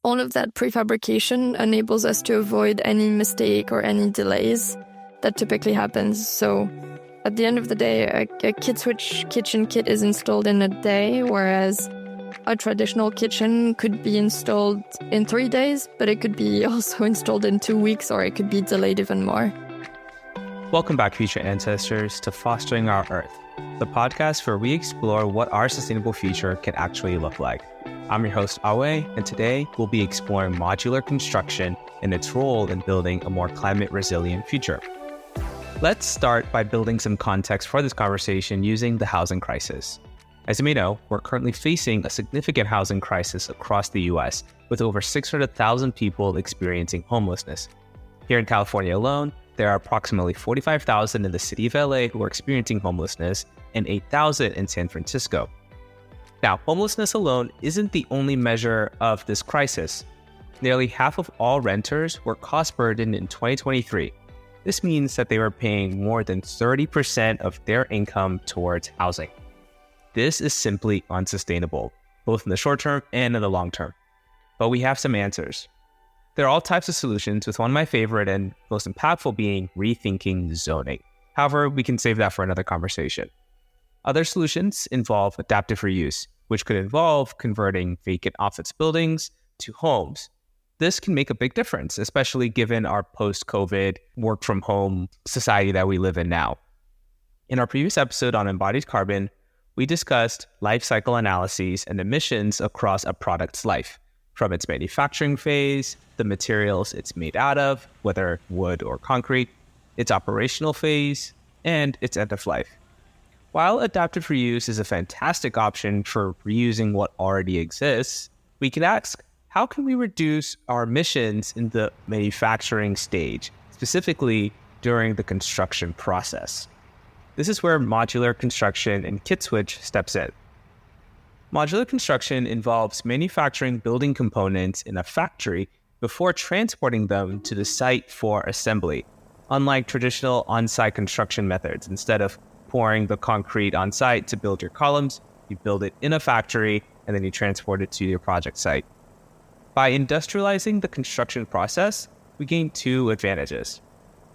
all of that prefabrication enables us to avoid any mistake or any delays that typically happens. So at the end of the day, a KidSwitch kitchen kit is installed in a day, whereas a traditional kitchen could be installed in 3 days, but it could be also installed in 2 weeks, or it could be delayed even more. Welcome back, future ancestors, to Fostering Our Earth, the podcast where we explore what our sustainable future can actually look like. I'm your host, Awe, and today we'll be exploring modular construction and its role in building a more climate-resilient future. Let's start by building some context for this conversation using the housing crisis. As you may know, we're currently facing a significant housing crisis across the US, with over 600,000 people experiencing homelessness. Here in California alone, there are approximately 45,000 in the city of LA who are experiencing homelessness and 8,000 in San Francisco. Now, homelessness alone isn't the only measure of this crisis. Nearly half of all renters were cost burdened in 2023. This means that they were paying more than 30% of their income towards housing. This is simply unsustainable, both in the short term and in the long term. But we have some answers. There are all types of solutions, with one of my favorite and most impactful being rethinking zoning. However, we can save that for another conversation. Other solutions involve adaptive reuse, which could involve converting vacant office buildings to homes. This can make a big difference, especially given our post-COVID work-from-home society that we live in now. In our previous episode on embodied carbon, we discussed life cycle analyses and emissions across a product's life, from its manufacturing phase, the materials it's made out of, whether wood or concrete, its operational phase, and its end of life. While adaptive reuse is a fantastic option for reusing what already exists, we can ask, how can we reduce our emissions in the manufacturing stage, specifically during the construction process? This is where modular construction and KidSwitch steps in. Modular construction involves manufacturing building components in a factory before transporting them to the site for assembly. Unlike traditional on-site construction methods, instead of pouring the concrete on site to build your columns, you build it in a factory and then you transport it to your project site. By industrializing the construction process, we gain two advantages.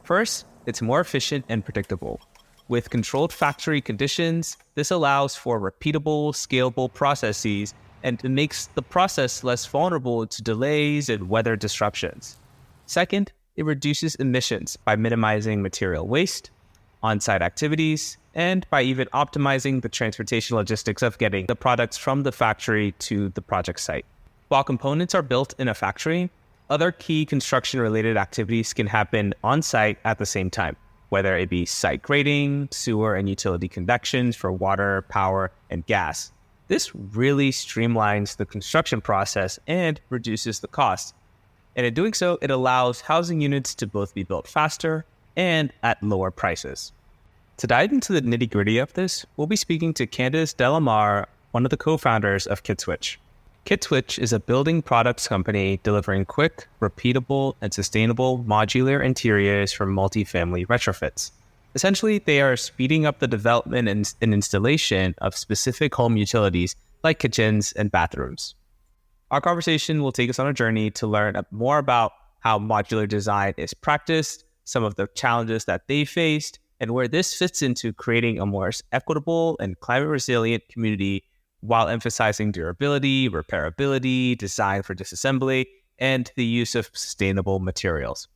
First, it's more efficient and predictable. With controlled factory conditions, this allows for repeatable, scalable processes, and it makes the process less vulnerable to delays and weather disruptions. Second, it reduces emissions by minimizing material waste, on-site activities, and by even optimizing the transportation logistics of getting the products from the factory to the project site. While components are built in a factory, other key construction-related activities can happen on-site at the same time, whether it be site grading, sewer and utility connections for water, power, and gas. This really streamlines the construction process and reduces the cost. And in doing so, it allows housing units to both be built faster and at lower prices. To dive into the nitty-gritty of this, we'll be speaking to Candice Delamar, one of the co-founders of KidSwitch. KidSwitch is a building products company delivering quick, repeatable, and sustainable modular interiors for multifamily retrofits. Essentially, they are speeding up the development and installation of specific home utilities like kitchens and bathrooms. Our conversation will take us on a journey to learn more about how modular design is practiced, some of the challenges that they faced, and where this fits into creating a more equitable and climate-resilient community while emphasizing durability, repairability, design for disassembly, and the use of sustainable materials.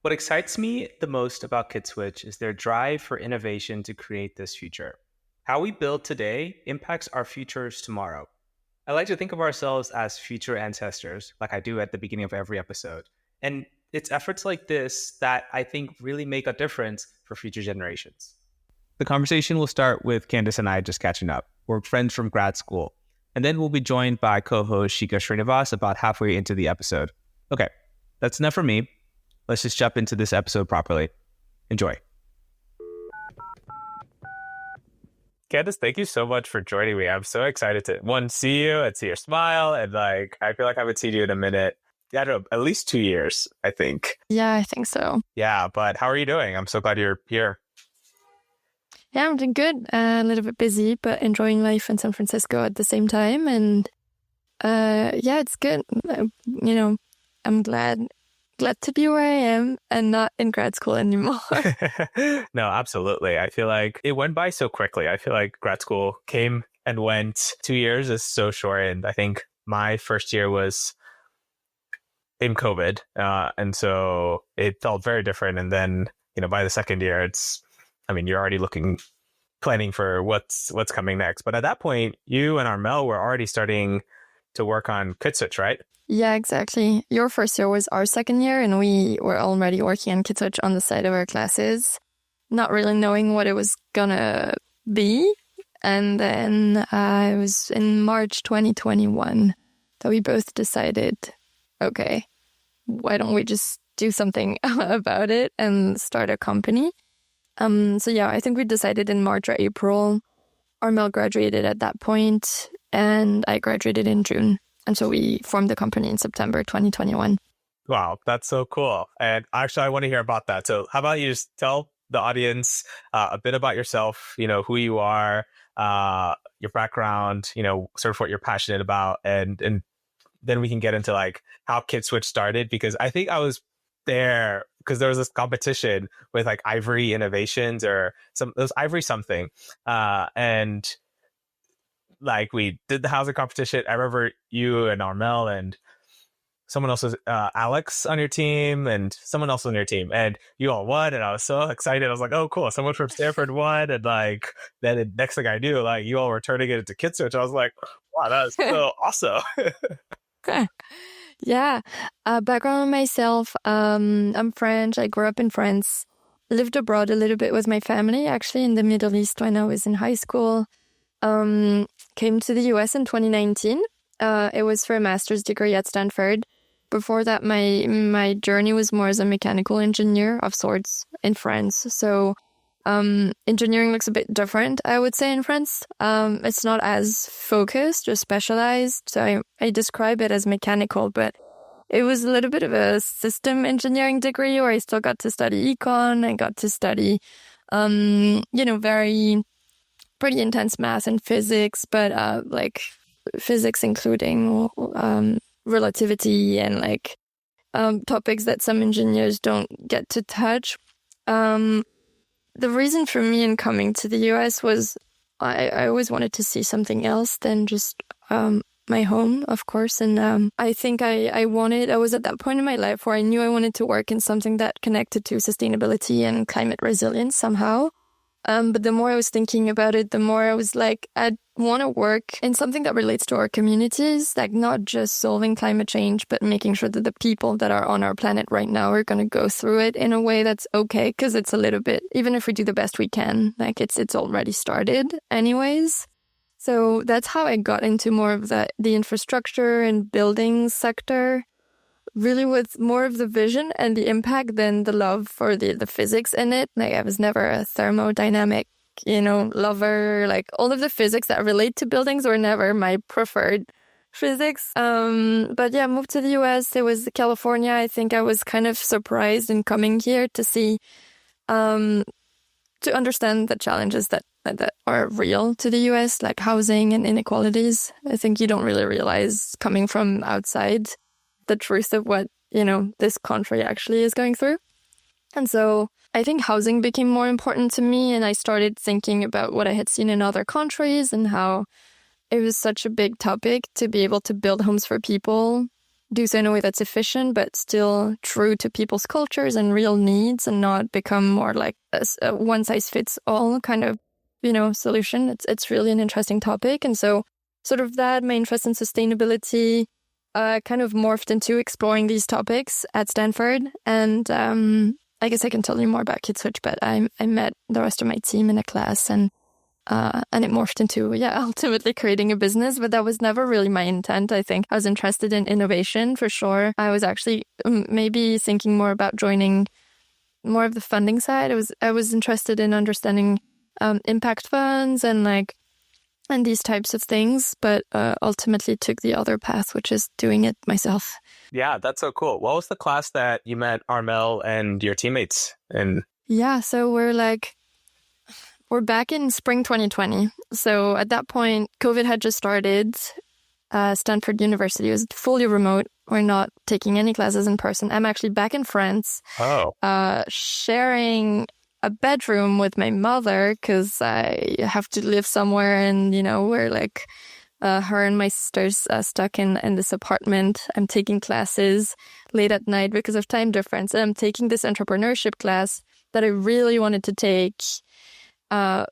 What excites me the most about KidSwitch is their drive for innovation to create this future. How we build today impacts our futures tomorrow. I like to think of ourselves as future ancestors, like I do at the beginning of every episode. And it's efforts like this that I think really make a difference for future generations. The conversation will start with Candice and I just catching up. We're friends from grad school. And then we'll be joined by co-host Shika Srinivas about halfway into the episode. Okay, that's enough for me. Let's just jump into this episode properly. Enjoy. Candice, thank you so much for joining me. I'm so excited to, see you and see your smile. And I feel like I haven't seen you in a minute. Yeah, I don't know, at least 2 years, I think. Yeah, I think so. Yeah, but how are you doing? I'm so glad you're here. Yeah, I'm doing good. A little bit busy, but enjoying life in San Francisco at the same time. And Yeah, it's good. I'm glad to be where I am and not in grad school anymore. No, absolutely. I feel like it went by so quickly. I feel like grad school came and went. 2 years is so short. And I think my first year was in COVID. And so it felt very different. And then, by the second year, you're already planning for what's coming next. But at that point, you and Armel were already starting to work on Kitswitch, right? Yeah, exactly. Your first year was our second year, and we were already working on Kitswitch on the side of our classes, not really knowing what it was gonna be. And then it was in March 2021 that we both decided, okay, why don't we just do something about it and start a company? So yeah, I think we decided in March or April. Armel graduated at that point, and I graduated in June. And so we formed the company in September 2021. Wow, that's so cool. And actually, I want to hear about that. So how about you just tell the audience a bit about yourself, who you are, your background, sort of what you're passionate about. And then we can get into like how Kitswitch started, because I think I was there because there was this competition with like Ivory Innovations or it was Ivory something. And like we did the housing competition. I remember you and Armel and someone else was Alex on your team and someone else on your team, and you all won. And I was so excited. I was like, oh, cool. Someone from Stanford won. And like, then the next thing I knew, like you all were turning it into Kitswitch. I was like, wow, that is so awesome. Yeah. Background on myself. I'm French. I grew up in France, lived abroad a little bit with my family, actually in the Middle East when I was in high school. Came to the US in 2019. It was for a master's degree at Stanford. Before that, my journey was more as a mechanical engineer of sorts in France. So engineering looks a bit different, I would say, in France. It's not as focused or specialized. So I describe it as mechanical, but it was a little bit of a system engineering degree where I still got to study econ. I got to study, very pretty intense math and physics, but like physics including relativity and like topics that some engineers don't get to touch. The reason for me in coming to the US was I always wanted to see something else than just my home, of course. And I think I was at that point in my life where I knew I wanted to work in something that connected to sustainability and climate resilience somehow. But the more I was thinking about it, the more I was like, I want to work in something that relates to our communities, like not just solving climate change, but making sure that the people that are on our planet right now are going to go through it in a way that's okay, because it's a little bit, even if we do the best we can, like it's already started anyways. So that's how I got into more of the infrastructure and buildings sector, really with more of the vision and the impact than the love for the physics in it. Like I was never a thermodynamic, lover. Like all of the physics that relate to buildings were never my preferred physics. But yeah, moved to the US. It was California. I think I was kind of surprised in coming here to see, to understand the challenges that are real to the US, like housing and inequalities. I think you don't really realize coming from outside the truth of what, this country actually is going through. And so I think housing became more important to me, and I started thinking about what I had seen in other countries and how it was such a big topic to be able to build homes for people, do so in a way that's efficient, but still true to people's cultures and real needs, and not become more like a one-size-fits-all kind of, solution. It's really an interesting topic. And so sort of that, my interest in sustainability, kind of morphed into exploring these topics at Stanford. And I guess I can tell you more about Kitswitch, but I met the rest of my team in a class, and it morphed into, ultimately creating a business. But that was never really my intent. I think I was interested in innovation for sure. I was actually maybe thinking more about joining more of the funding side. I was interested in understanding impact funds and these types of things, but ultimately took the other path, which is doing it myself. Yeah, that's so cool. What was the class that you met Armel and your teammates in? Yeah, so we're back in spring 2020. So at that point, COVID had just started. Stanford University. It was fully remote. We're not taking any classes in person. I'm actually back in France, sharing a bedroom with my mother because I have to live somewhere, and we're like her and my sister's stuck in this apartment. I'm taking classes late at night because of time difference, and I'm taking this entrepreneurship class that I really wanted to take,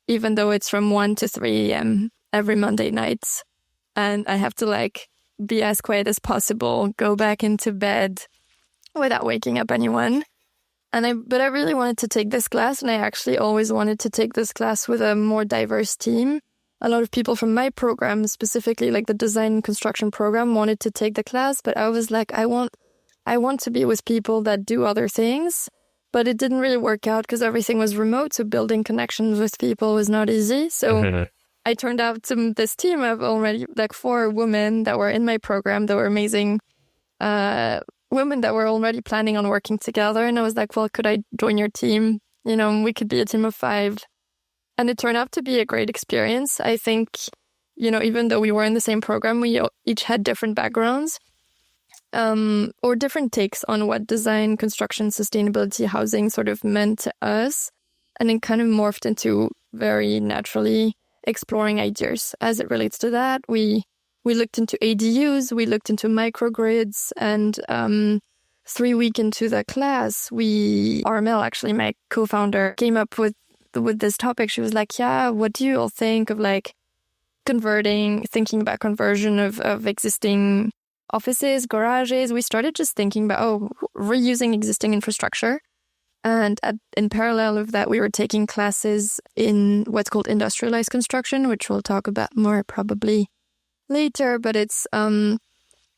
even though it's from 1 to 3 a.m. every Monday night, and I have to be as quiet as possible, go back into bed without waking up anyone. But I really wanted to take this class, and I actually always wanted to take this class with a more diverse team. A lot of people from my program, specifically the design and construction program, wanted to take the class, but I was like, I want to be with people that do other things. But it didn't really work out because everything was remote, so building connections with people was not easy. So I turned out to this team of already 4 women that were in my program that were amazing women that were already planning on working together. And I was like, well, could I join your team? We could be a team of 5. And it turned out to be a great experience. I think, even though we were in the same program, we each had different backgrounds or different takes on what design, construction, sustainability, housing sort of meant to us. And it kind of morphed into very naturally exploring ideas as it relates to that. We looked into ADUs, we looked into microgrids, and 3 weeks into the class, Armel, actually my co-founder, came up with this topic. She was like, yeah, what do you all think of thinking about conversion of existing offices, garages? We started just thinking about, reusing existing infrastructure. And in parallel of that, we were taking classes in what's called industrialized construction, which we'll talk about more probably later. But it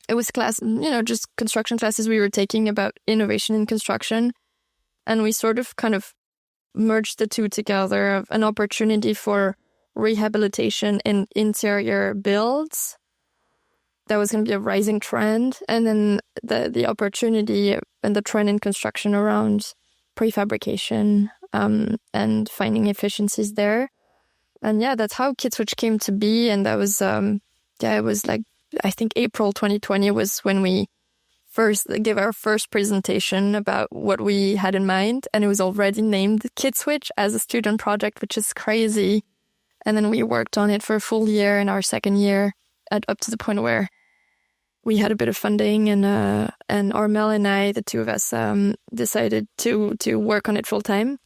was just construction classes we were taking about innovation in construction. And we sort of kind of merged the two together of an opportunity for rehabilitation in interior builds. That was going to be a rising trend. And then the opportunity and the trend in construction around prefabrication and finding efficiencies there. And yeah, that's how KidSwitch came to be. And that was, it was I think April 2020 was when we first give our first presentation about what we had in mind, and it was already named KidSwitch as a student project, which is crazy. And then we worked on it for a full year in our second year, up to the point where we had a bit of funding, and Armel and I, the two of us, decided to work on it full time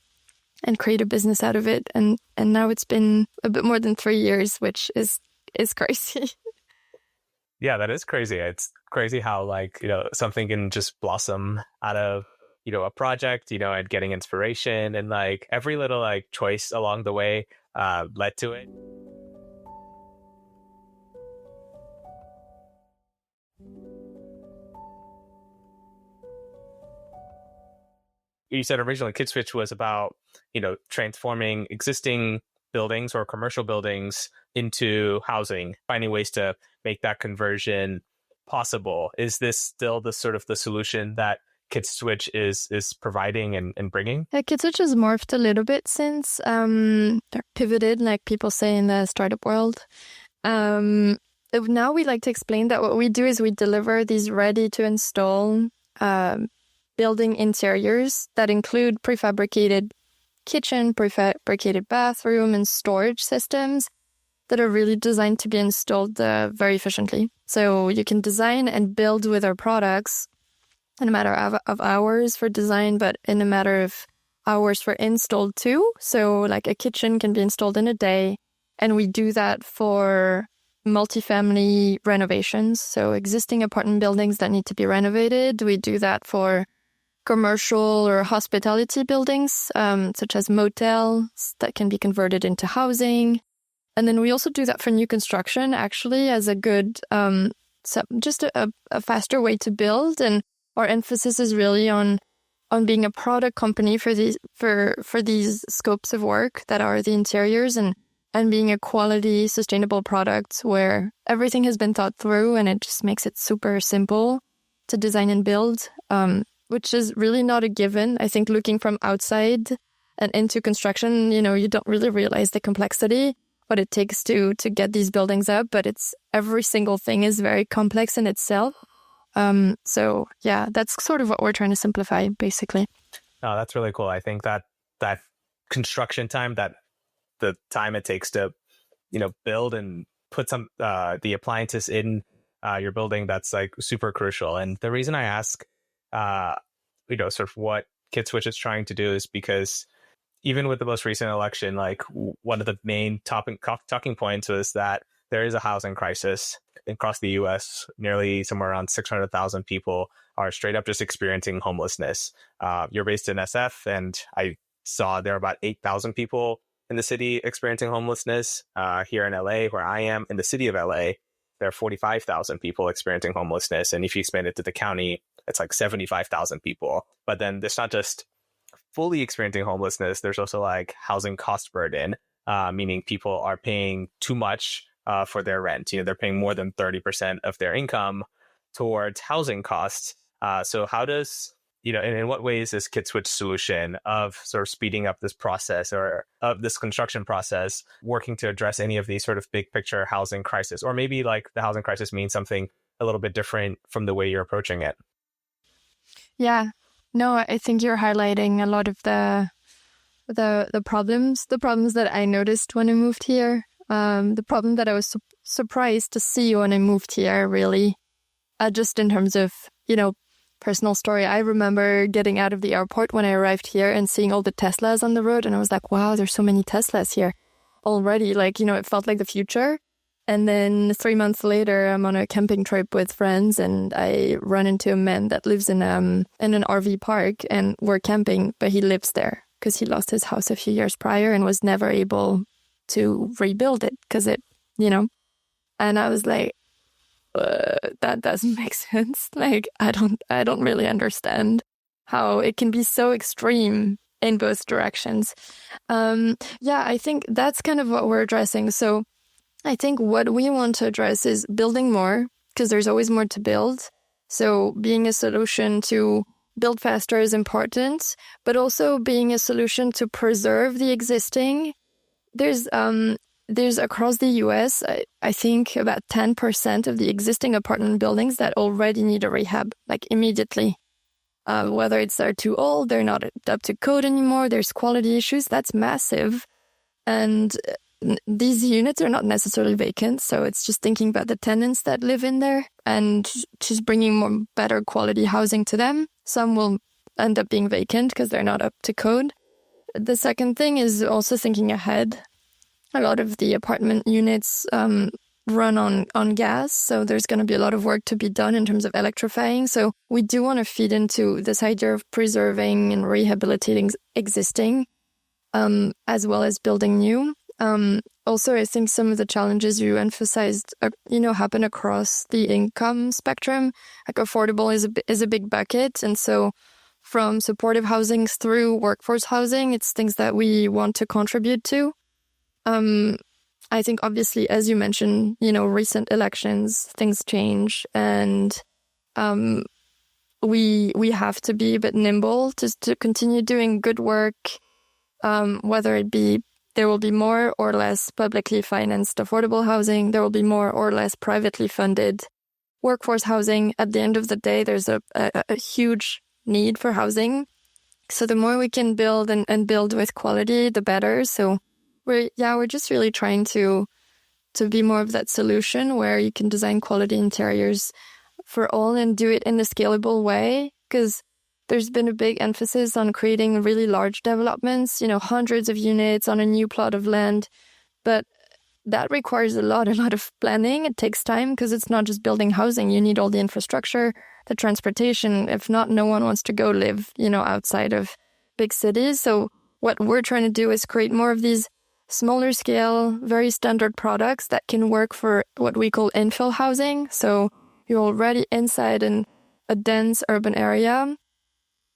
and create a business out of it. And now it's been a bit more than 3 years, which is crazy. Yeah, that is crazy. It's crazy how something can just blossom out of, a project, and getting inspiration, and every little choice along the way led to it. You said originally KidSwitch was about, transforming existing buildings or commercial buildings into housing, finding ways to make that conversion possible. Is this still the sort of the solution that KidSwitch is providing and bringing? Yeah, KidSwitch has morphed a little bit since they're pivoted, like people say in the startup world. Now we like to explain that what we do is we deliver these ready-to-install building interiors that include prefabricated kitchen, prefabricated bathroom, and storage systems that are really designed to be installed very efficiently. So you can design and build with our products in a matter of hours for design, but in a matter of hours for install too. So like a kitchen can be installed in a day, and we do that for multifamily renovations. So existing apartment buildings that need to be renovated. We do that for commercial or hospitality buildings, such as motels that can be converted into housing. And then we also do that for new construction, actually, as a good, just a faster way to build. And our emphasis is really on being a product company for these scopes of work that are the interiors, and being a quality, sustainable product where everything has been thought through, and it just makes it super simple to design and build, which is really not a given. I think looking from outside and into construction, you don't really realize the complexity. what it takes to get these buildings up, but every single thing is very complex in itself. So yeah, that's sort of what we're trying to simplify, basically. Oh, that's really cool. I think that construction time, that the time it takes to, build and put some the appliances in your building, that's like super crucial. And the reason I ask, sort of what KidSwitch is trying to do is because even with the most recent election, like one of the main talking points was that there is a housing crisis across the U.S. Nearly somewhere around 600,000 people are straight up just experiencing homelessness. You're based in SF, and I saw there are about 8,000 people in the city experiencing homelessness. Here in LA, where I am, in the city of LA, there are 45,000 people experiencing homelessness. And if you expand it to the county, it's like 75,000 people. But then there's not just fully experiencing homelessness. There's also like housing cost burden, meaning people are paying too much for their rent. They're paying more than 30% of their income towards housing costs. So how does, and in what ways is KidSwitch solution of sort of speeding up this process or of this construction process working to address any of these sort of big picture housing crisis? Or maybe like the housing crisis means something a little bit different from the way you're approaching it. Yeah, no, I think you're highlighting a lot of the problems that I noticed when I moved here. The problem that I was surprised to see when I moved here, really, just in terms of, personal story. I remember getting out of the airport when I arrived here and seeing all the Teslas on the road. And I was like, wow, there's so many Teslas here already. Like, it felt like the future. And then 3 months later, I'm on a camping trip with friends and I run into a man that lives in an RV park, and we're camping, but he lives there because he lost his house a few years prior and was never able to rebuild it because and I was like, that doesn't make sense. Like, I don't really understand how it can be so extreme in both directions. I think that's kind of what we're addressing. So I think what we want to address is building more, because there's always more to build. So being a solution to build faster is important, but also being a solution to preserve the existing. There's across the US, I think about 10% of the existing apartment buildings that already need a rehab, like immediately. Whether it's they're too old, they're not up to code anymore, there's quality issues, that's massive. And these units are not necessarily vacant, so it's just thinking about the tenants that live in there and just bringing more better quality housing to them. Some will end up being vacant because they're not up to code. The second thing is also thinking ahead. A lot of the apartment units run on gas, so there's going to be a lot of work to be done in terms of electrifying. So we do want to feed into this idea of preserving and rehabilitating existing, as well as building new. Also, I think some of the challenges you emphasized, happen across the income spectrum. Like affordable is a big bucket, and so from supportive housing through workforce housing, it's things that we want to contribute to. I think obviously, as you mentioned, recent elections, things change, and we have to be a bit nimble to continue doing good work, whether it be there will be more or less publicly financed affordable housing, there will be more or less privately funded workforce housing. At the end of the day, there's a huge need for housing. So the more we can build and build with quality, the better. So we're just really trying to be more of that solution where you can design quality interiors for all and do it in a scalable way, because there's been a big emphasis on creating really large developments, hundreds of units on a new plot of land. But that requires a lot of planning. It takes time because it's not just building housing. You need all the infrastructure, the transportation. If not, no one wants to go live, outside of big cities. So what we're trying to do is create more of these smaller scale, very standard products that can work for what we call infill housing. So you're already inside in a dense urban area.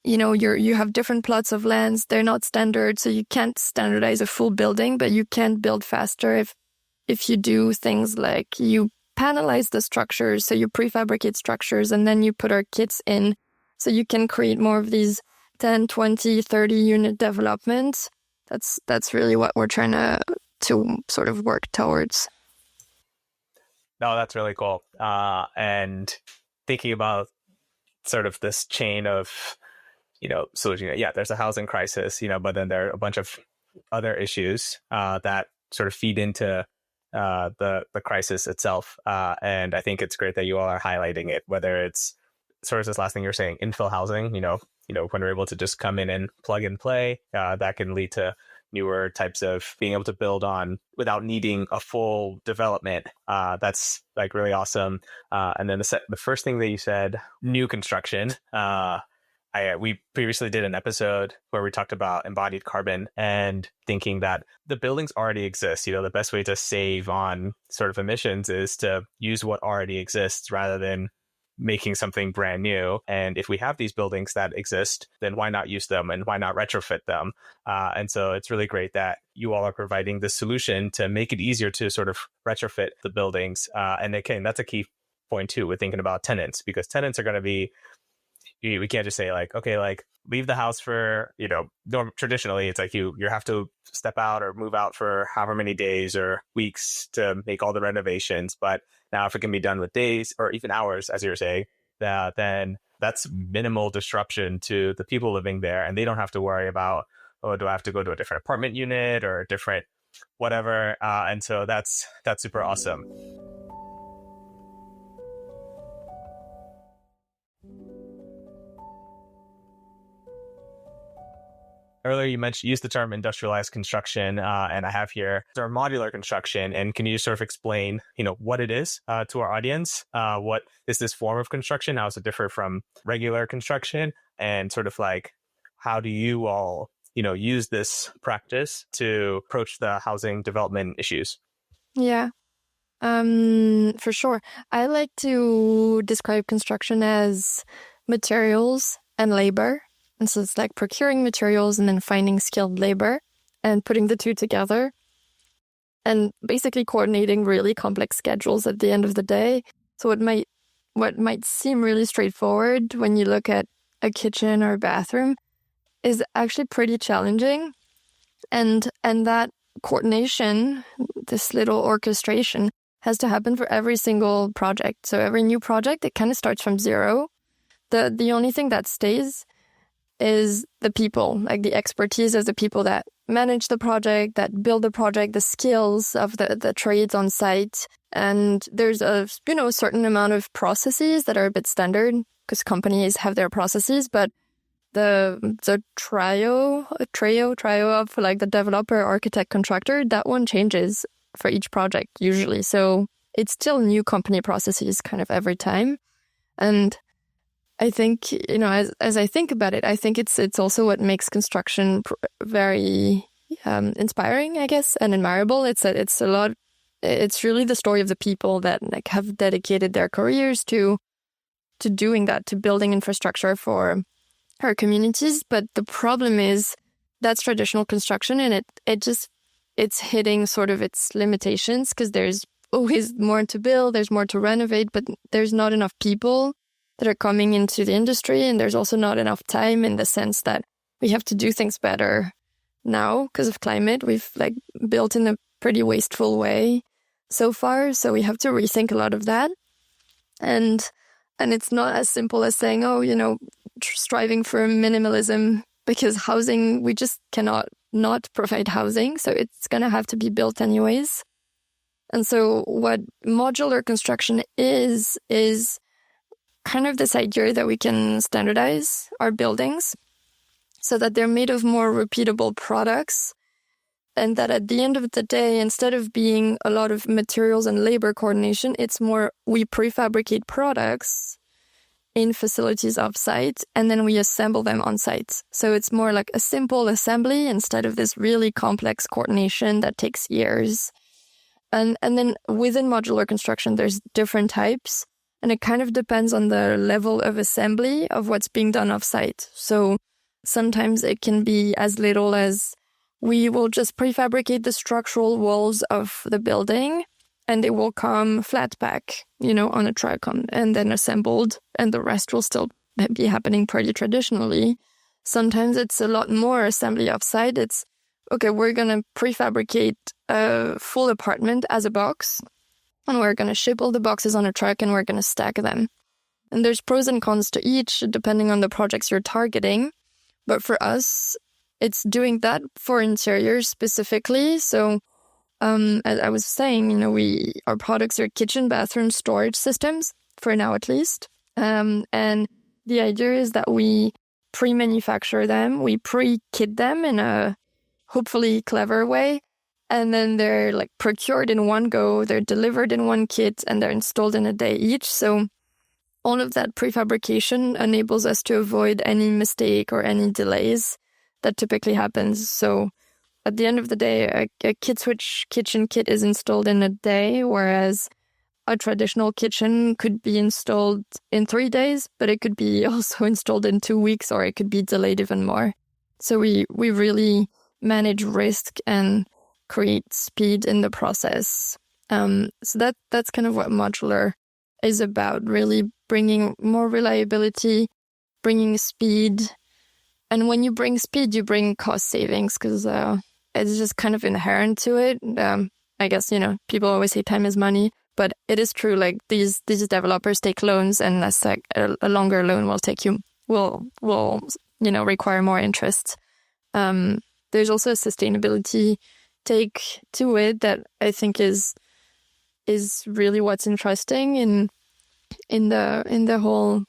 You have different plots of lands. They're not standard, so you can't standardize a full building, but you can build faster if you do things like you panelize the structures, so you prefabricate structures, and then you put our kits in, so you can create more of these 10, 20, 30 unit developments. That's really what we're trying to to sort of work towards. No, that's really cool. And thinking about sort of this chain of, so, there's a housing crisis, but then there are a bunch of other issues that sort of feed into the crisis itself. And I think it's great that you all are highlighting it, whether it's sort of this last thing you're saying, infill housing, when we're able to just come in and plug and play, that can lead to newer types of being able to build on without needing a full development. That's like really awesome. And then the first thing that you said, new construction. We previously did an episode where we talked about embodied carbon and thinking that the buildings already exist. The best way to save on sort of emissions is to use what already exists rather than making something brand new. And if we have these buildings that exist, then why not use them and why not retrofit them? And so it's really great that you all are providing the solution to make it easier to sort of retrofit the buildings. And again, that's a key point too, with thinking about tenants, because tenants are going to be, we can't just say like, okay, like leave the house for, traditionally it's like you have to step out or move out for however many days or weeks to make all the renovations. But now if it can be done with days or even hours, as you were saying, then that's minimal disruption to the people living there. And they don't have to worry about, oh, do I have to go to a different apartment unit or a different whatever? And so that's super awesome. Earlier, you used the term industrialized construction, and I have here our modular construction. And can you sort of explain, what it is to our audience? What is this form of construction? How does it differ from regular construction? And sort of like, how do you all, use this practice to approach the housing development issues? Yeah, for sure. I like to describe construction as materials and labor. And so it's like procuring materials and then finding skilled labor and putting the two together and basically coordinating really complex schedules at the end of the day. So what might seem really straightforward when you look at a kitchen or a bathroom is actually pretty challenging. And that coordination, this little orchestration, has to happen for every single project. So every new project, it kind of starts from zero. The only thing that stays is the people, like the expertise of the people that manage the project, that build the project, the skills of the trades on site. And there's a certain amount of processes that are a bit standard because companies have their processes, but the trio of like the developer, architect, contractor, that one changes for each project usually. So it's still new company processes kind of every time. And I think, as I think about it, I think it's also what makes construction very inspiring, I guess, and admirable. It's really the story of the people that like have dedicated their careers to doing that, to building infrastructure for our communities. But the problem is that's traditional construction, and it's hitting sort of its limitations because there's always more to build, there's more to renovate, but there's not enough people that are coming into the industry, and there's also not enough time in the sense that we have to do things better now because of climate. We've like built in a pretty wasteful way so far, so we have to rethink a lot of that. And it's not as simple as saying, striving for minimalism, because housing, we just cannot not provide housing, so it's going to have to be built anyways. And so what modular construction is kind of this idea that we can standardize our buildings so that they're made of more repeatable products, and that at the end of the day, instead of being a lot of materials and labor coordination, it's more we prefabricate products in facilities off-site and then we assemble them on-site. So it's more like a simple assembly instead of this really complex coordination that takes years. And then within modular construction, there's different types. And it kind of depends on the level of assembly of what's being done off-site. So sometimes it can be as little as we will just prefabricate the structural walls of the building and they will come flat pack, on a truck and then assembled, and the rest will still be happening pretty traditionally. Sometimes it's a lot more assembly off-site. It's okay, we're going to prefabricate a full apartment as a box, and we're going to ship all the boxes on a truck, and we're going to stack them. And there's pros and cons to each, depending on the projects you're targeting. But for us, it's doing that for interiors specifically. So as I was saying, our products are kitchen, bathroom, storage systems, for now at least. And the idea is that we pre-manufacture them, we pre-kit them in a hopefully clever way, and then they're like procured in one go, they're delivered in one kit, and they're installed in a day each. So all of that prefabrication enables us to avoid any mistake or any delays that typically happens. So at the end of the day, a kit switch kitchen kit is installed in a day, whereas a traditional kitchen could be installed in 3 days, but it could be also installed in 2 weeks, or it could be delayed even more. So we really manage risk and create speed in the process. So that's kind of what modular is about, really bringing more reliability, bringing speed. And when you bring speed, you bring cost savings, because it's just kind of inherent to it. I guess, people always say time is money, but it is true. Like these developers take loans, and that's like a longer loan will require more interest. There's also a sustainability take to it that I think is really what's interesting in the whole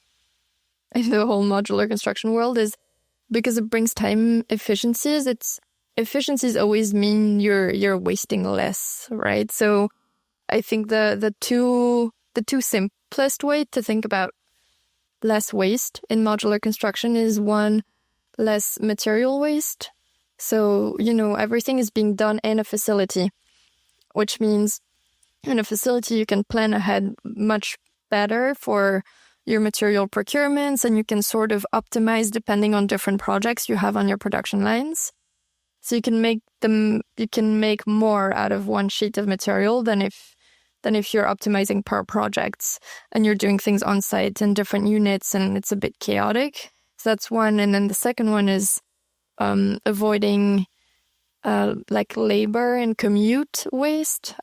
modular construction world, is because it brings time efficiencies. Efficiencies always mean you're wasting less, right? So I think the two simplest way to think about less waste in modular construction is, one, less material waste. So, everything is being done in a facility, which means in a facility you can plan ahead much better for your material procurements, and you can sort of optimize depending on different projects you have on your production lines. So you can make more out of one sheet of material than if you're optimizing per projects and you're doing things on site in different units and it's a bit chaotic. So that's one. And then the second one is avoiding like labor and commute waste.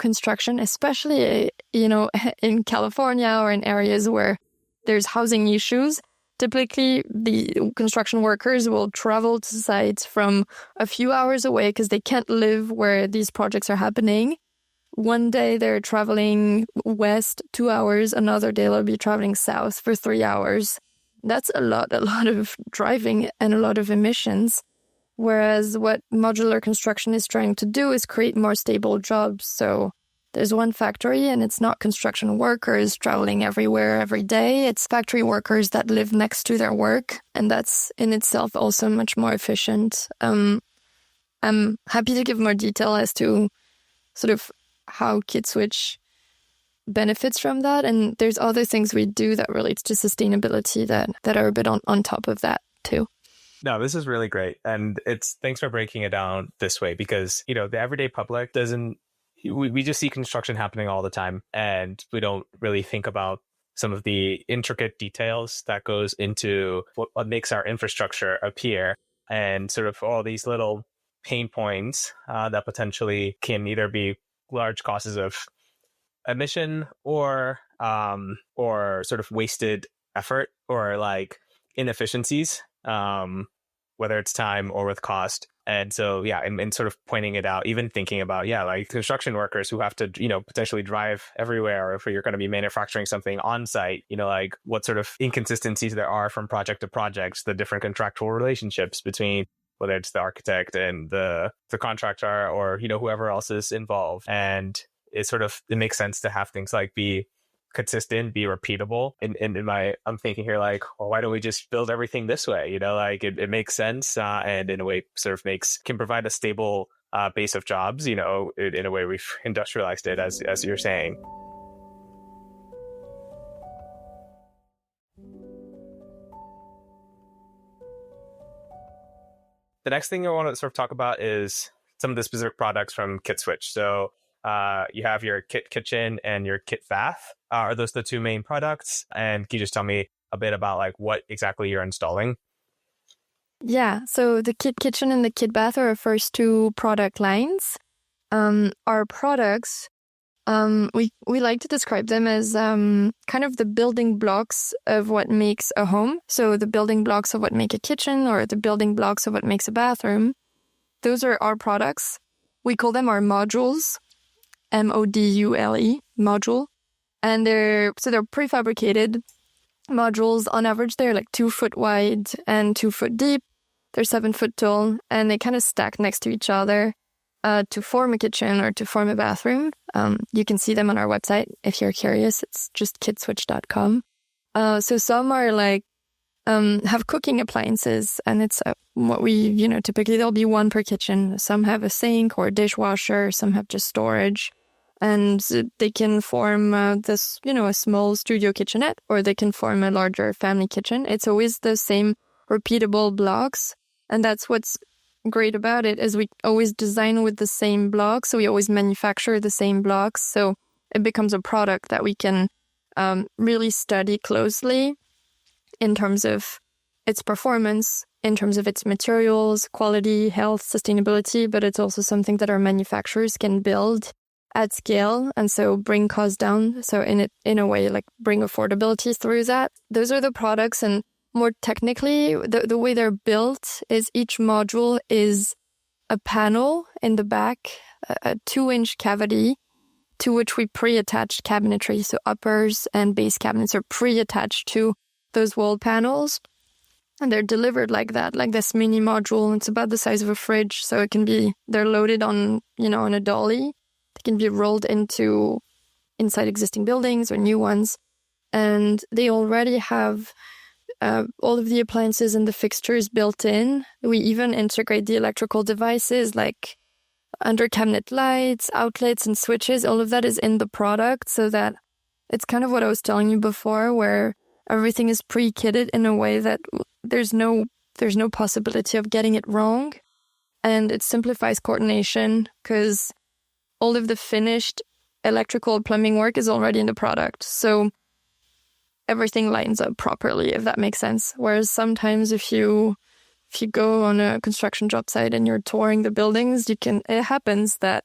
Construction, especially, in California or in areas where there's housing issues, typically the construction workers will travel to sites from a few hours away because they can't live where these projects are happening. One day they're traveling west 2 hours, another day they'll be traveling south for 3 hours. That's a lot of driving and a lot of emissions. Whereas what modular construction is trying to do is create more stable jobs. So there's one factory, and it's not construction workers traveling everywhere every day. It's factory workers that live next to their work. And that's in itself also much more efficient. I'm happy to give more detail as to sort of how Kit Switch benefits from that. And there's other things we do that relates to sustainability that are a bit on top of that too. No, this is really great. And thanks for breaking it down this way, because, the everyday public we just see construction happening all the time, and we don't really think about some of the intricate details that goes into what makes our infrastructure appear, and sort of all these little pain points that potentially can either be large causes of emission or sort of wasted effort or like inefficiencies, whether it's time or with cost. And so, and sort of pointing it out, even thinking about, like construction workers who have to, potentially drive everywhere, or if you're going to be manufacturing something on site, like what sort of inconsistencies there are from project to project, the different contractual relationships between whether it's the architect and the contractor or, whoever else is involved. And it makes sense to have things like be consistent, be repeatable. And I'm thinking here, like, well, why don't we just build everything this way? Like it makes sense, and in a way sort of can provide a stable base of jobs, in a way we've industrialized it, as you're saying. The next thing I want to sort of talk about is some of the specific products from Kit Switch. So you have your Kit Kitchen and your Kit Bath. Are those the two main products? And can you just tell me a bit about like what exactly you're installing? Yeah, so the kid kitchen and the kid bath are our first two product lines. Our products, we like to describe them as kind of the building blocks of what makes a home. So the building blocks of what make a kitchen or the building blocks of what makes a bathroom. Those are our products. We call them our modules, M-O-D-U-L-E, module. And they're prefabricated modules. On average, they're like 2 foot wide and 2 foot deep. They're 7 foot tall, and they kind of stack next to each other to form a kitchen or to form a bathroom. You can see them on our website if you're curious. It's just kidswitch.com. So some are like, have cooking appliances, and it's what we, typically there'll be one per kitchen. Some have a sink or a dishwasher, some have just storage. And they can form this, a small studio kitchenette, or they can form a larger family kitchen. It's always the same repeatable blocks. And that's what's great about it, is we always design with the same blocks. So we always manufacture the same blocks. So it becomes a product that we can really study closely in terms of its performance, in terms of its materials, quality, health, sustainability. But it's also something that our manufacturers can build at scale, and so bring costs down. So in a way, like bring affordability through that. Those are the products. And more technically, the way they're built is each module is a panel in the back, a 2-inch cavity to which we pre-attach cabinetry. So uppers and base cabinets are pre-attached to those wall panels. And they're delivered like that, like this mini module. It's about the size of a fridge. So they're loaded on a dolly. They can be rolled inside existing buildings or new ones. And they already have all of the appliances and the fixtures built in. We even integrate the electrical devices like under cabinet lights, outlets, and switches. All of that is in the product, so that it's kind of what I was telling you before, where everything is pre-kitted in a way that there's no possibility of getting it wrong. And it simplifies coordination because all of the finished electrical plumbing work is already in the product. So everything lines up properly, if that makes sense. Whereas sometimes if you go on a construction job site and you're touring the buildings, it happens that,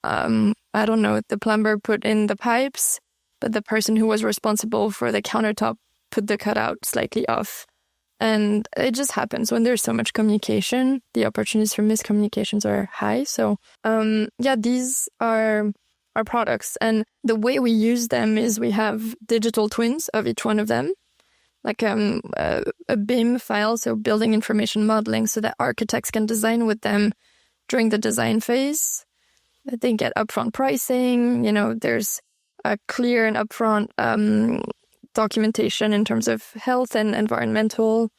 I don't know, the plumber put in the pipes, but the person who was responsible for the countertop put the cutout slightly off. And it just happens when there's so much communication. The opportunities for miscommunications are high. So, these are our products. And the way we use them is we have digital twins of each one of them, like a BIM file, so building information modeling, so that architects can design with them during the design phase. They get upfront pricing. There's a clear and upfront documentation in terms of health and environmental,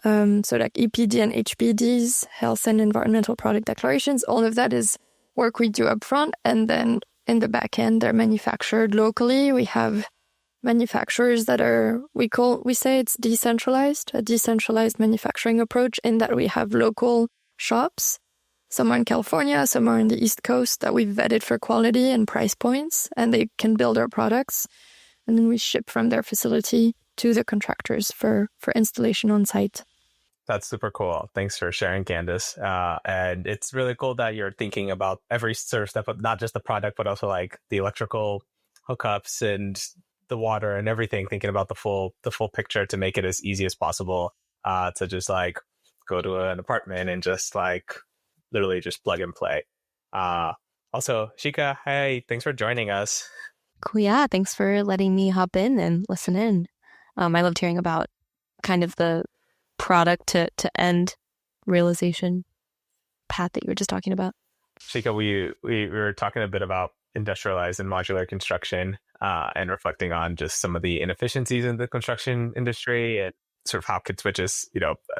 so like EPD and HPDs, health and environmental product declarations. All of that is work we do upfront, and then in the back end, they're manufactured locally. We have manufacturers that we say it's decentralized, a decentralized manufacturing approach, in that we have local shops. Some are in California, some are in the East Coast, that we've vetted for quality and price points, and they can build our products. And then we ship from their facility to the contractors for installation on site. That's super cool. Thanks for sharing, Candace. And it's really cool that you're thinking about every sort of step of not just the product, but also like the electrical hookups and the water and everything, thinking about the full picture to make it as easy as possible to just like go to an apartment and just like literally just plug and play. Also, Shika, hey, thanks for joining us. Cool. Yeah, thanks for letting me hop in and listen in. I loved hearing about kind of the product to end realization path that you were just talking about. Shika, we were talking a bit about industrialized and modular construction and reflecting on just some of the inefficiencies in the construction industry and sort of how KidSwitch is,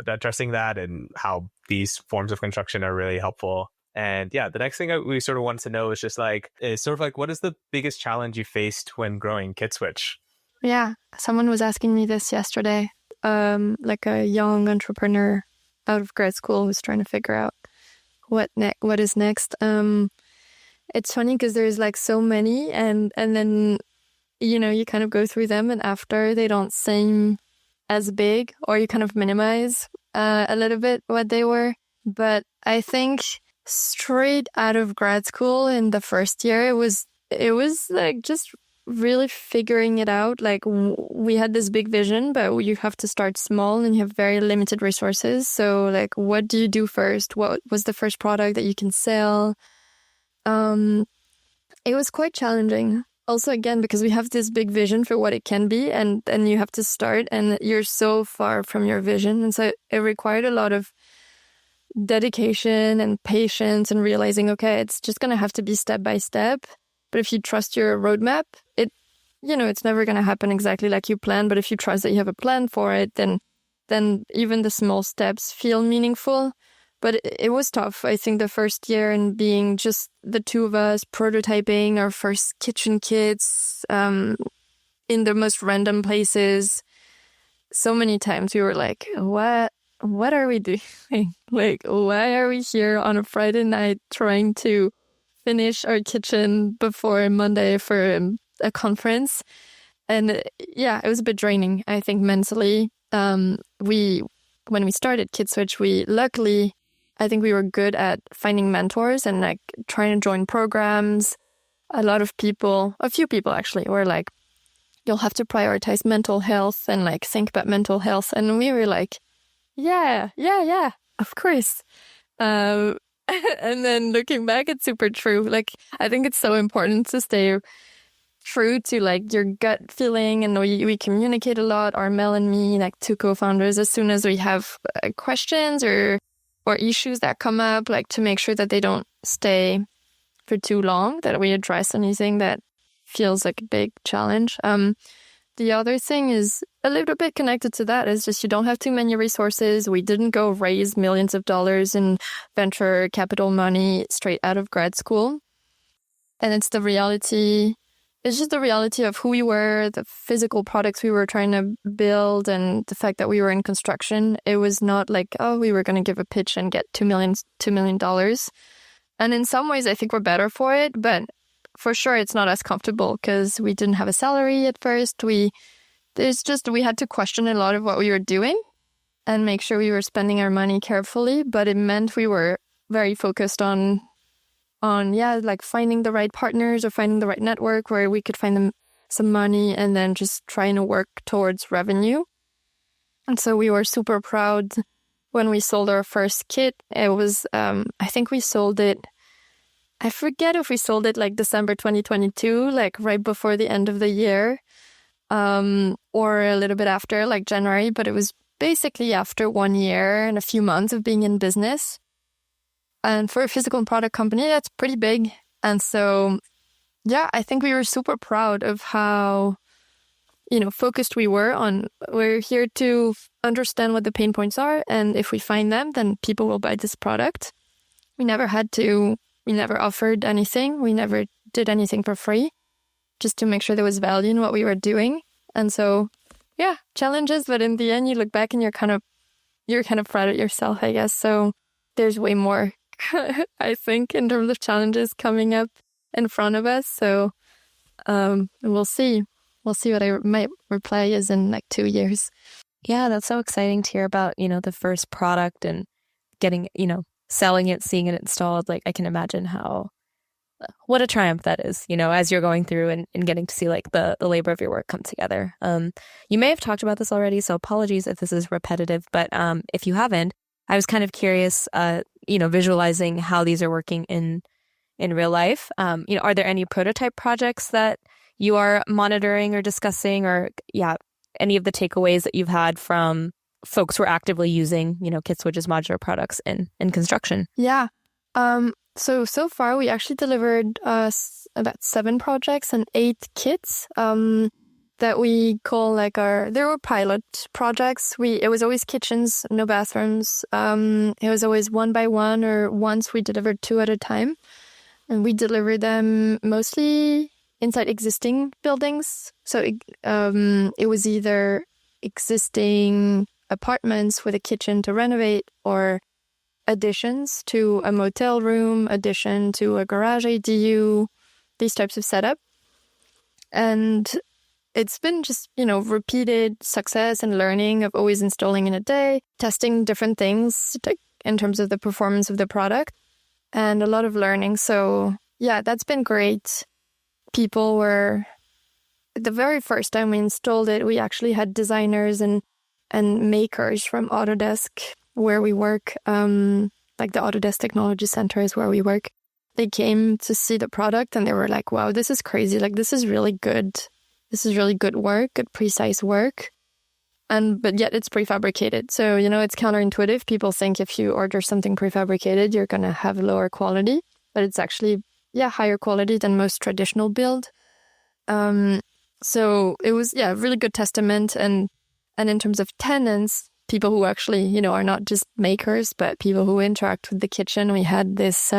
addressing that and how these forms of construction are really helpful. And yeah, the next thing we sort of wanted to know is what is the biggest challenge you faced when growing KidSwitch? Yeah, someone was asking me this yesterday, like a young entrepreneur out of grad school who's trying to figure out what is next. It's funny because there's like so many, and then you kind of go through them, and after they don't seem as big, or you kind of minimize a little bit what they were. But I think straight out of grad school in the first year, it was like just really figuring it out. Like we had this big vision, but you have to start small and you have very limited resources. So like, what do you do first? What was the first product that you can sell? It was quite challenging. Also, again, because we have this big vision for what it can be, and then you have to start, and you're so far from your vision. And so it required a lot of dedication and patience and realizing, okay, it's just going to have to be step by step. But if you trust your roadmap, it's never going to happen exactly like you planned. But if you trust that you have a plan for it, then even the small steps feel meaningful. But it was tough, I think, the first year, and being just the two of us prototyping our first kitchen kits in the most random places. So many times we were like, what are we doing? Like, why are we here on a Friday night trying to finish our kitchen before Monday for a conference? And yeah, it was a bit draining, I think, mentally. When we started KidSwitch, I think we were good at finding mentors and like trying to join programs. A few people actually were like, you'll have to prioritize mental health and like think about mental health. And we were like, yeah, of course. And then looking back, it's super true. Like, I think it's so important to stay true to like your gut feeling, and we communicate a lot, Mel and me, like two co-founders, as soon as we have questions or issues that come up, like to make sure that they don't stay for too long, that we address anything that feels like a big challenge. The other thing is a little bit connected to that is just you don't have too many resources. We didn't go raise millions of dollars in venture capital money straight out of grad school. And it's just the reality of who we were, the physical products we were trying to build, and the fact that we were in construction. It was not like, oh, we were going to give a pitch and get $2 million. And in some ways, I think we're better for it, but for sure, it's not as comfortable because we didn't have a salary at first. We had to question a lot of what we were doing and make sure we were spending our money carefully. But it meant we were very focused on like finding the right partners or finding the right network where we could find them some money, and then just trying to work towards revenue. And so we were super proud when we sold our first kit. It was, I think we sold it, I forget if we sold it like December 2022, like right before the end of the year, or a little bit after, like January, but it was basically after 1 year and a few months of being in business. And for a physical product company, that's pretty big. And so, yeah, I think we were super proud of how, focused we were on, we're here to understand what the pain points are. And if we find them, then people will buy this product. We never offered anything. We never did anything for free, just to make sure there was value in what we were doing. And so, yeah, challenges. But in the end, you look back and you're kind of proud of yourself, I guess. So there's way more, I think, in terms of challenges coming up in front of us. So we'll see. We'll see what my reply is in like 2 years. Yeah, that's so exciting to hear about, the first product and getting, selling it, seeing it installed. Like, I can imagine what a triumph that is, as you're going through and getting to see like the labor of your work come together. You may have talked about this already, so apologies if this is repetitive, but if you haven't, I was kind of curious, visualizing how these are working in real life. Are there any prototype projects that you are monitoring or discussing, or any of the takeaways that you've had from folks who are actively using, KidSwitch's modular products in construction? Yeah. So far we actually delivered about 7 projects and 8 kits that we call they were pilot projects. It was always kitchens, no bathrooms. It was always 1 by 1, or once we delivered 2 at a time. And we delivered them mostly inside existing buildings. So it was either existing apartments with a kitchen to renovate, or additions to a motel room, addition to a garage ADU, these types of setup. And it's been just, repeated success and learning of always installing in a day, testing different things like in terms of the performance of the product, and a lot of learning. So yeah, that's been great. People were, the very first time we installed it, we actually had designers and makers from Autodesk where we work, like the Autodesk Technology Center is where we work. They came to see the product and they were like, wow, this is crazy. Like, this is really good. This is really good work, good precise work. But yet it's prefabricated. So, it's counterintuitive. People think if you order something prefabricated, you're going to have lower quality. But it's actually, higher quality than most traditional build. So it was, really good testament. And in terms of tenants, people who actually, are not just makers, but people who interact with the kitchen, we had this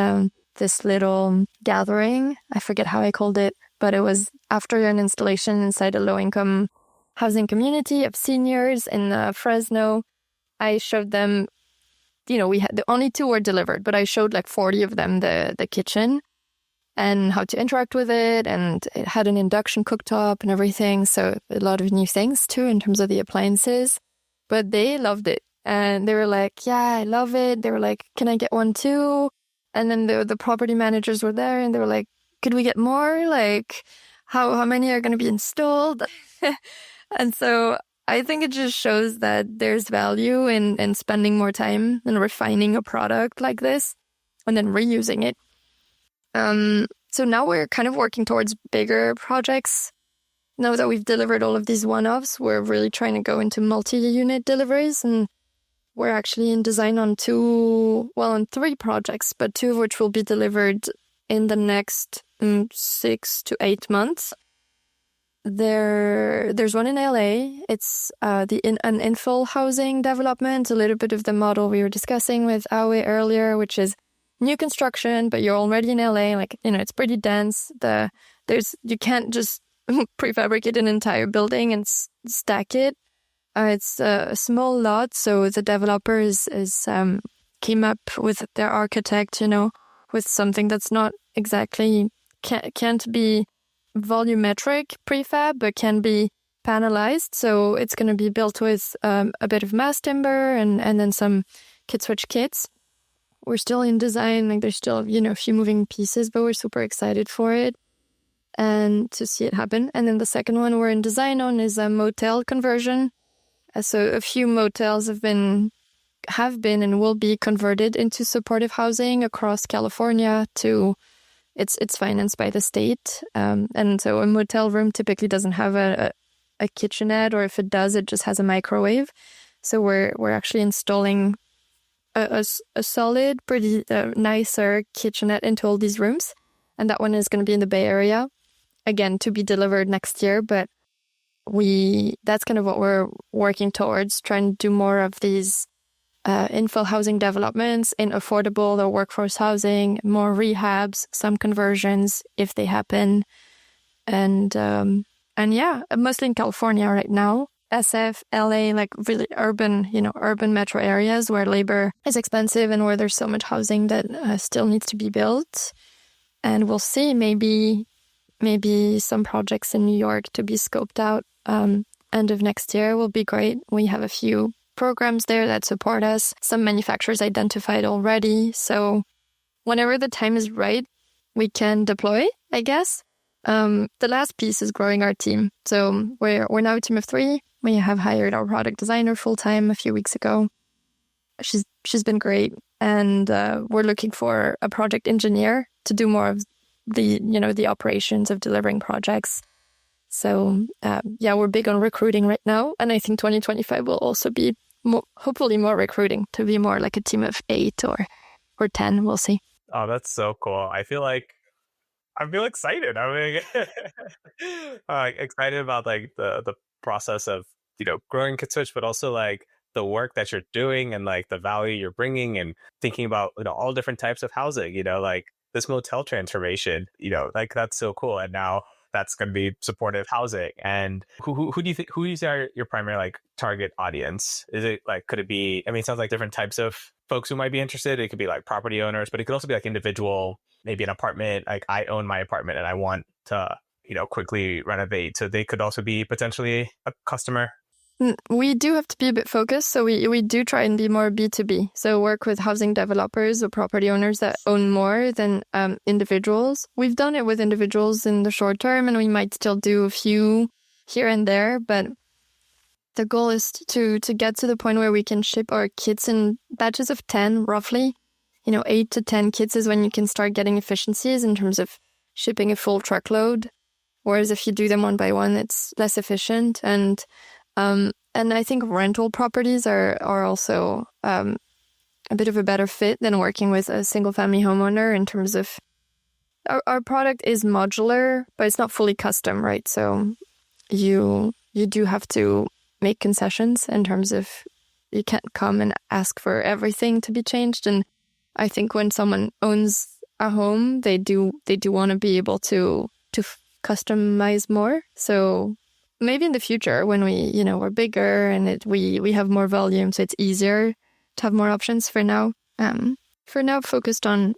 little gathering. I forget how I called it, but it was after an installation inside a low-income housing community of seniors in Fresno. I showed them, we had the only 2 were delivered, but I showed like 40 of them the kitchen and how to interact with it, and it had an induction cooktop and everything, so a lot of new things too in terms of the appliances. But they loved it, and they were like, yeah, I love it. They were like, can I get one too? And then the property managers were there, and they were like, could we get more? Like, how many are going to be installed? And so I think it just shows that there's value in spending more time and refining a product like this and then reusing it. So now we're kind of working towards bigger projects. Now that we've delivered all of these one-offs, we're really trying to go into multi-unit deliveries, and we're actually in design on 3 projects, but 2 of which will be delivered in the next 6 to 8 months. There's one in LA. It's an infill housing development, a little bit of the model we were discussing with Awe earlier, which is new construction, but you're already in LA. Like, it's pretty dense. You can't just prefabricate an entire building and stack it. It's a small lot, so the developer came up with their architect, with something that's not exactly can't be volumetric prefab, but can be panelized. So it's going to be built with a bit of mass timber and then some kit switch kits. We're still in design, like there's still, a few moving pieces, but we're super excited for it and to see it happen. And then the second one we're in design on is a motel conversion. So a few motels have been and will be converted into supportive housing across California. It's financed by the state. And so a motel room typically doesn't have a kitchenette, or if it does, it just has a microwave. So we're actually installing a solid, pretty nicer kitchenette into all these rooms. And that one is going to be in the Bay Area, again, to be delivered next year. But that's kind of what we're working towards, trying to do more of these infill housing developments in affordable or workforce housing, more rehabs, some conversions if they happen. And mostly in California right now. SF, LA, like really urban metro areas where labor is expensive and where there's so much housing that still needs to be built. And we'll see, maybe some projects in New York to be scoped out end of next year will be great. We have a few programs there that support us. Some manufacturers identified already. So whenever the time is right, we can deploy, I guess. The last piece is growing our team. So we're now a team of 3. We have hired our product designer full-time a few weeks ago. She's been great. And we're looking for a project engineer to do more of the operations of delivering projects. So we're big on recruiting right now. And I think 2025 will also be hopefully more recruiting, to be more like a team of 8 or 10. We'll see. Oh, that's so cool. I feel excited. I mean, excited about like the process of, growing Kit Switch, but also like the work that you're doing and like the value you're bringing and thinking about, all different types of housing, like this motel transformation, like that's so cool. And now that's going to be supportive housing. And who do you think, who is your primary like target audience? Is it like, could it be, I mean, it sounds like different types of folks who might be interested. It could be like property owners, but it could also be like individual, maybe an apartment, like I own my apartment and I want to quickly renovate. So they could also be potentially a customer. We do have to be a bit focused. So we do try and be more B2B. So work with housing developers or property owners that own more than individuals. We've done it with individuals in the short term, and we might still do a few here and there. But the goal is to get to the point where we can ship our kits in batches of 10, roughly. 8 to 10 kits is when you can start getting efficiencies in terms of shipping a full truckload. Whereas if you do them one by one, it's less efficient. And I think rental properties are also a bit of a better fit than working with a single family homeowner in terms of our product is modular, but it's not fully custom, right? So you do have to make concessions in terms of you can't come and ask for everything to be changed. And I think when someone owns a home, they do want to be able to customize more. So maybe in the future when we're bigger and we have more volume, so it's easier to have more options. For now, focused on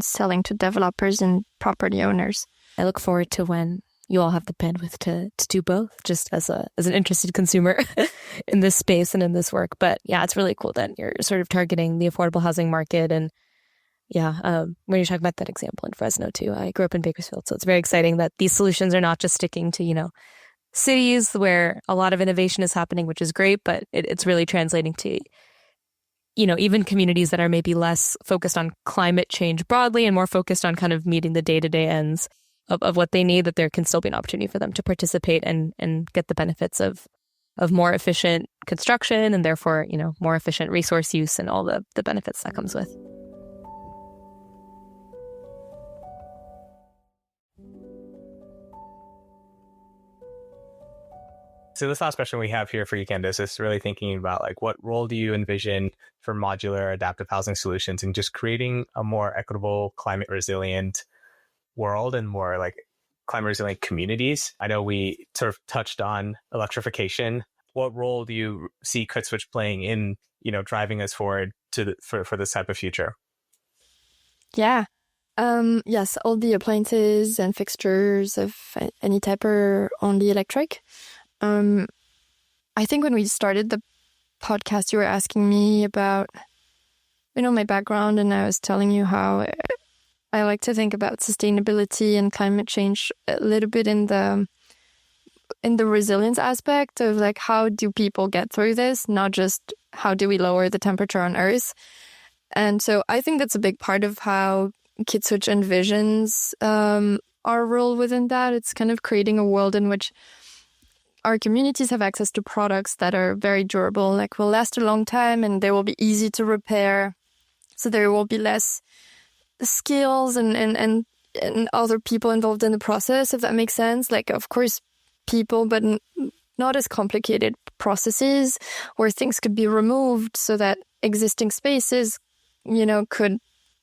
selling to developers and property owners. I look forward to when you all have the bandwidth to do both, just as an interested consumer in this space and in this work. But yeah, it's really cool that you're sort of targeting the affordable housing market. And yeah, when you're talking about that example in Fresno too, I grew up in Bakersfield, so it's very exciting that these solutions are not just sticking to, cities where a lot of innovation is happening, which is great, but it's really translating to, even communities that are maybe less focused on climate change broadly and more focused on kind of meeting the day-to-day ends of what they need, that there can still be an opportunity for them to participate and get the benefits of more efficient construction and therefore, more efficient resource use and all the benefits that comes with. So this last question we have here for you, Candace, is really thinking about what role do you envision for modular adaptive housing solutions and just creating a more equitable, climate resilient world and more climate resilient communities? I know we sort of touched on electrification. What role do you see CodeSwitch playing in, driving us forward for this type of future? Yeah. Yes, all the appliances and fixtures of any type are only electric. I think when we started the podcast, you were asking me about, my background, and I was telling you how I like to think about sustainability and climate change a little bit in the resilience aspect of how do people get through this, not just how do we lower the temperature on Earth. And so I think that's a big part of how KidSwitch envisions our role within that. It's kind of creating a world in which our communities have access to products that are very durable, will last a long time, and they will be easy to repair. So there will be less skills and other people involved in the process, if that makes sense. Of course, people, but not as complicated processes where things could be removed so that existing spaces, could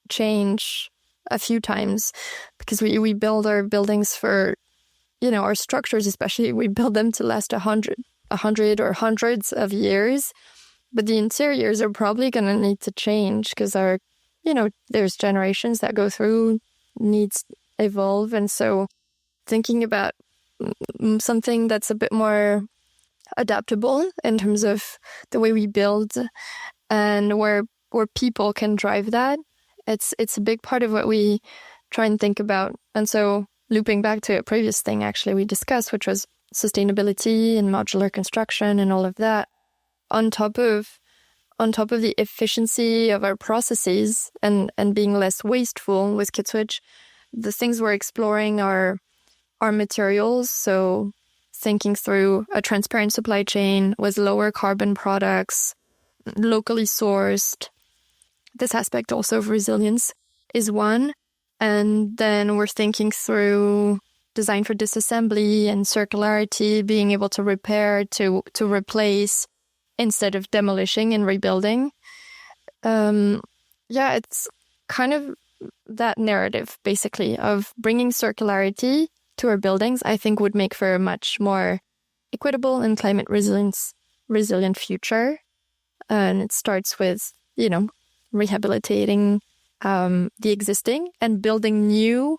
change a few times, because we build our buildings for, our structures, especially, we build them to last 100 or hundreds of years. But the interiors are probably going to need to change because there's generations that go through, needs evolve. And so thinking about something that's a bit more adaptable in terms of the way we build and where people can drive that, it's a big part of what we try and think about. And so looping back to a previous thing, actually, we discussed, which was sustainability and modular construction and all of that, on top of the efficiency of our processes and being less wasteful with KidSwitch, the things we're exploring are materials. So thinking through a transparent supply chain with lower carbon products, locally sourced. This aspect also of resilience is one. And then we're thinking through design for disassembly and circularity, being able to repair, to replace instead of demolishing and rebuilding. It's kind of that narrative, basically, of bringing circularity to our buildings, I think would make for a much more equitable and climate resilient future. And it starts with, rehabilitating the existing and building new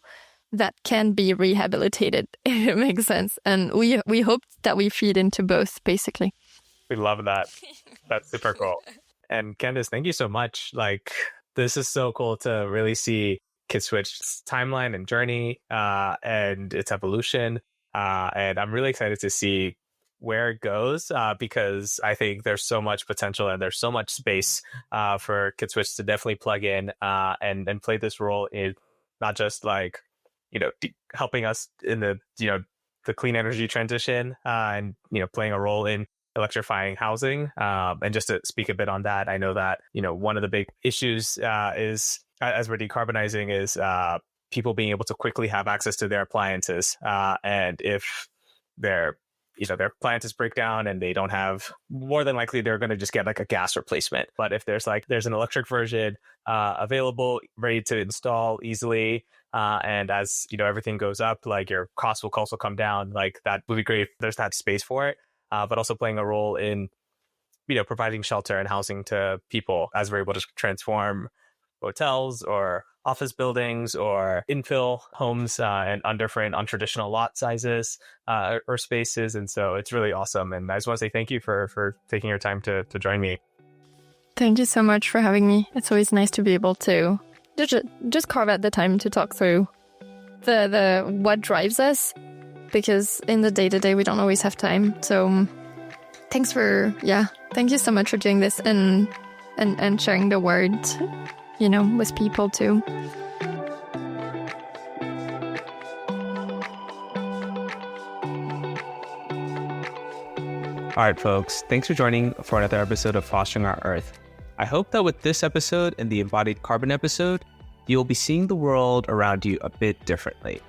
that can be rehabilitated, if it makes sense. And we hope that we feed into both, basically. We love that. That's super cool. And Candice, thank you so much. Like, this is so cool to really see KidSwitch's timeline and journey and its evolution. And I'm really excited to see where it goes because I think there's so much potential and there's so much space for KidSwitch to definitely plug in and play this role in not just like, helping us in the, the clean energy transition and, playing a role in electrifying housing. And just to speak a bit on that, I know that, one of the big issues is as we're decarbonizing is people being able to quickly have access to their appliances. And if their appliances break down and they don't have, more than likely they're going to just get like a gas replacement. But if there's an electric version available, ready to install easily, and as everything goes up, like your costs will also come down, like that would be great if there's that space for it. But also playing a role in, providing shelter and housing to people as we're able to transform hotels or office buildings or infill homes and different untraditional lot sizes or spaces. And so it's really awesome. And I just want to say thank you for taking your time to join me. Thank you so much for having me. It's always nice to be able to just carve out the time to talk through the what drives us, because in the day-to-day we don't always have time. So thank you so much for doing this and sharing the word, with people too. All right, folks, thanks for joining for another episode of Fostering Our Earth. I hope that with this episode and the embodied carbon episode, you'll be seeing the world around you a bit differently.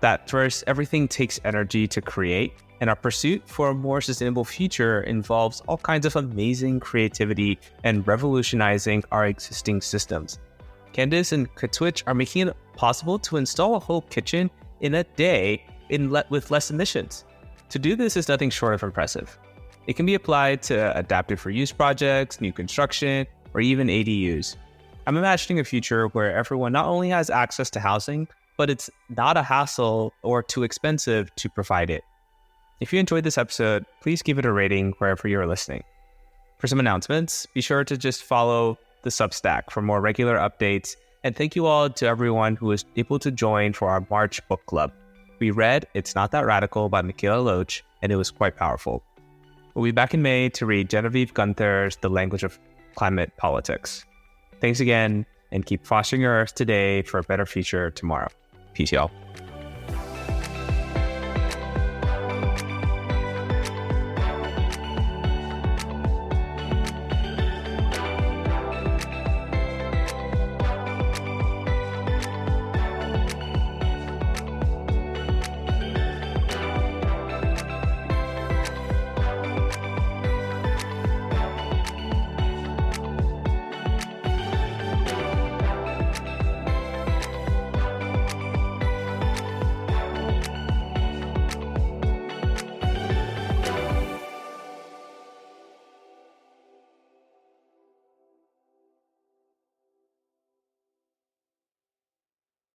That first, everything takes energy to create, and our pursuit for a more sustainable future involves all kinds of amazing creativity and revolutionizing our existing systems. Candice and KidSwitch are making it possible to install a whole kitchen in a day with less emissions. To do this is nothing short of impressive. It can be applied to adaptive reuse projects, new construction, or even ADUs. I'm imagining a future where everyone not only has access to housing, but it's not a hassle or too expensive to provide it. If you enjoyed this episode, please give it a rating wherever you're listening. For some announcements, be sure to just follow the Substack for more regular updates. And thank you all to everyone who was able to join for our March book club. We read It's Not That Radical by Michaela Loach, and it was quite powerful. We'll be back in May to read Genevieve Gunther's The Language of Climate Politics. Thanks again, and keep fostering your Earth today for a better future tomorrow. Peace, y'all.